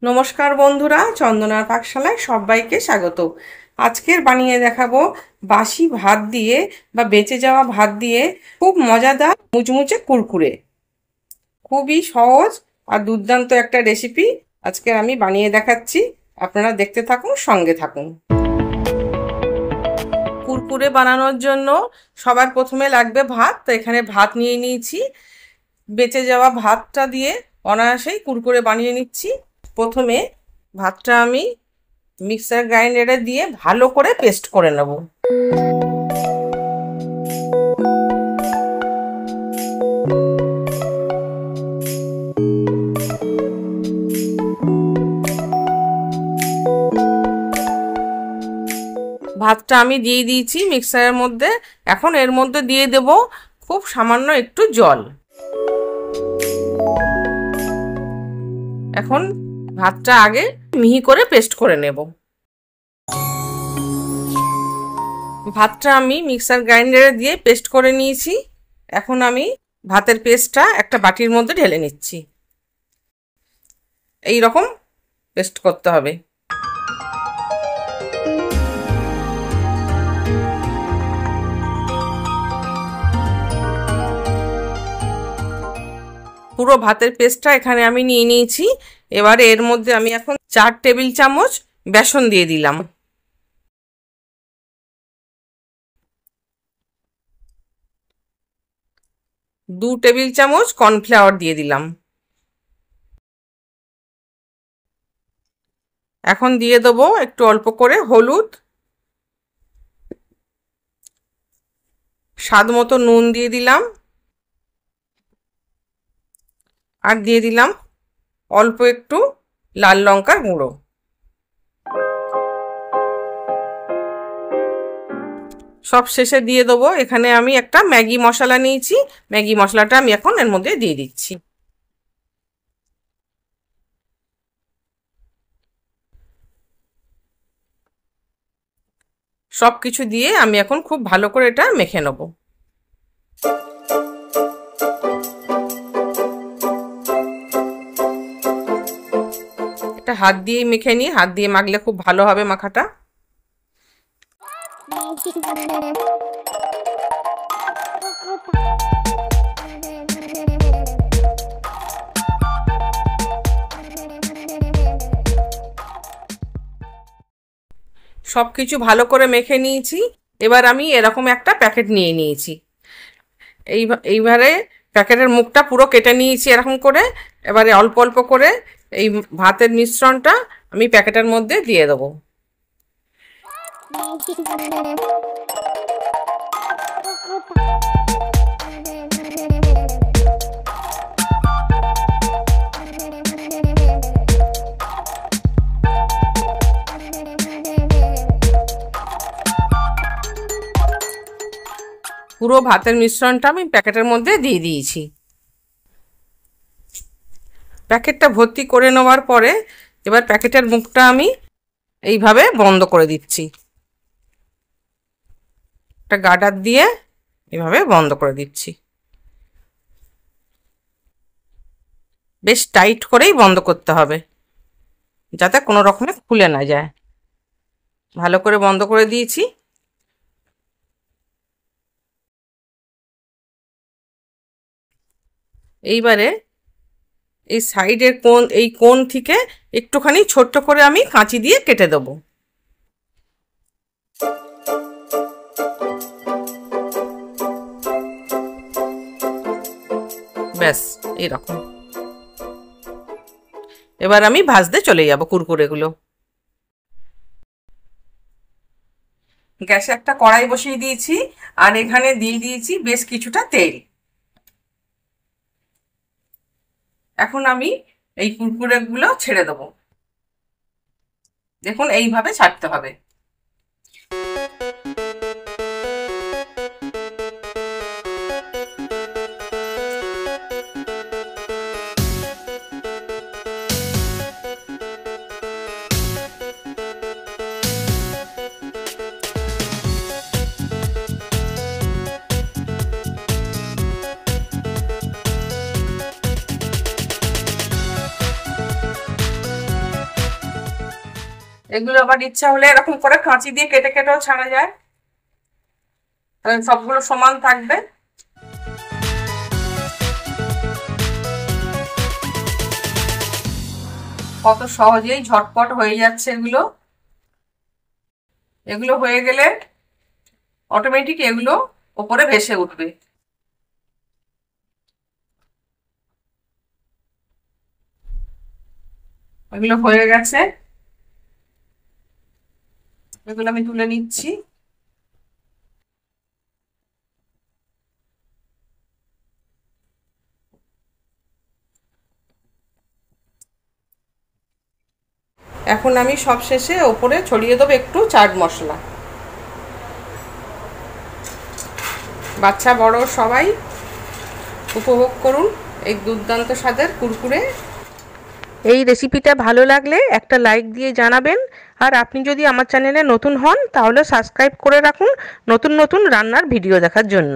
নমস্কার বন্ধুরা, চন্দনার পাকশালায় সবাইকে স্বাগত। আজকের বানিয়ে দেখাবো বাসি ভাত দিয়ে বা বেঁচে যাওয়া ভাত দিয়ে খুব মজাদার মুচমুচে কুরকুরে। খুবই সহজ আর দুর্দান্ত একটা রেসিপি আজকে আমি বানিয়ে দেখাচ্ছি। আপনারা দেখতে থাকুন, সঙ্গে থাকুন। কুরকুরে বানানোর জন্য সবার প্রথমে লাগবে ভাত। তো এখানে ভাত নিয়ে নিয়েছি। বেঁচে যাওয়া ভাতটা দিয়ে অনায়াসেই কুরকুরে বানিয়ে নিচ্ছি। প্রথমে ভাতটা আমি মিক্সার গ্রাইন্ডারে দিয়ে ভালো করে পেস্ট করে নেব। ভাতটা আমি দিয়ে দিয়েছি মিক্সারের মধ্যে। এখন এর মধ্যে দিয়ে দেব খুব সামান্য একটু জল। এখন ভাতটা আগে মিহি করে পেস্ট করে নেব। ভাতটা আমি মিক্সার গ্রাইন্ডারে দিয়ে পেস্ট করে নিয়েছি। এখন আমি ভাতের পেস্টটা একটা বাটির মধ্যে ঢেলে নিচ্ছি। এই রকম পেস্ট করতে হবে। পুরো ভাতের পেস্টটা এখানে আমি নিয়ে নিয়েছি। এবারে এর মধ্যে আমি এখন 4 টেবিল চামচ বেসন দিয়ে দিলাম। দু টেবিল চামচ কর্নফ্লাওয়ার দিয়ে দিলাম। এখন দিয়ে দেবো একটু অল্প করে হলুদ, স্বাদ মতো নুন দিয়ে দিলাম, আর দিয়ে দিলাম অল্প একটু লাল লঙ্কার গুঁড়ো। সব শেষে দিয়ে দেবো এখানে আমি একটা ম্যাগি মশলা নিয়েছি। ম্যাগি মশলাটা আমি এখন এর মধ্যে দিয়ে দিচ্ছি। সব কিছু দিয়ে আমি এখন খুব ভালো করে এটা মেখে নেব। এটা হাত দিয়ে মেখে নিই। হাত দিয়ে মাখলে খুব ভালো হবে মাখাটা। সব কিছু ভালো করে মেখে নিয়েছি। এবার আমি এরকম একটা প্যাকেট নিয়ে নিয়েছি। এইবারে প্যাকেটের মুখটা পুরো কেটে নিয়েছি এরকম করে। এবারে অল্প অল্প করে এই ভাতের মিশ্রণটা আমি প্যাকেটের মধ্যে দিয়ে দেবো। পুরো ভাতের মিশ্রণটা আমি প্যাকেটের মধ্যে দিয়ে দিয়েছি। প্যাকেটটা ভর্তি করে নেওয়ার পরে এবার প্যাকেটের মুখটা আমি এইভাবে বন্ধ করে দিচ্ছি। একটা গার্ডার দিয়ে এভাবে বন্ধ করে দিচ্ছি। বেশ টাইট করেই বন্ধ করতে হবে, যাতে কোনো রকমে খুলে না যায়। ভালো করে বন্ধ করে দিয়েছি। এইবারে এই সাইডের কোণ থেকে একটুখানি ছোট্ট করে আমি কাঁচি দিয়ে কেটে দেবো। ব্যাস এইরকম। এবার আমি ভাজতে চলে যাব কুরকুরেগুলো। গ্যাসে একটা কড়াই বসিয়ে দিয়েছি, আর এখানে দিয়ে দিয়েছি বেশ কিছুটা তেল। এখন আমি এই কুরকুরেগুলো ছেড়ে দেবো। দেখুন এইভাবে ছাড়তে হবে। এগুলো আবার ইচ্ছা হলে এরকম করে কাঁচি দিয়ে কেটে কেটেও ছাড়া যায়, তাহলে সবগুলো সমান থাকবে। কত সহজেই ঝটপট হয়ে যাচ্ছে এগুলো। এগুলো হয়ে গেলে অটোমেটিক এগুলো ওপরে ভেসে উঠবে। এগুলো হয়ে গেছে, এগুলো আমি তুলে নিচ্ছি। এখন আমি সব শেষে ওপরে ছড়িয়ে দেবো একটু চাট মশলা। বাচ্চা বড় সবাই উপভোগ করুন এই দুর্দান্ত স্বাদের কুরকুরে। এই রেসিপিটা ভালো লাগলে একটা লাইক দিয়ে জানাবেন, আর আপনি যদি আমার চ্যানেলে নতুন হন তাহলে সাবস্ক্রাইব করে রাখুন নতুন নতুন রান্নার ভিডিও দেখার জন্য।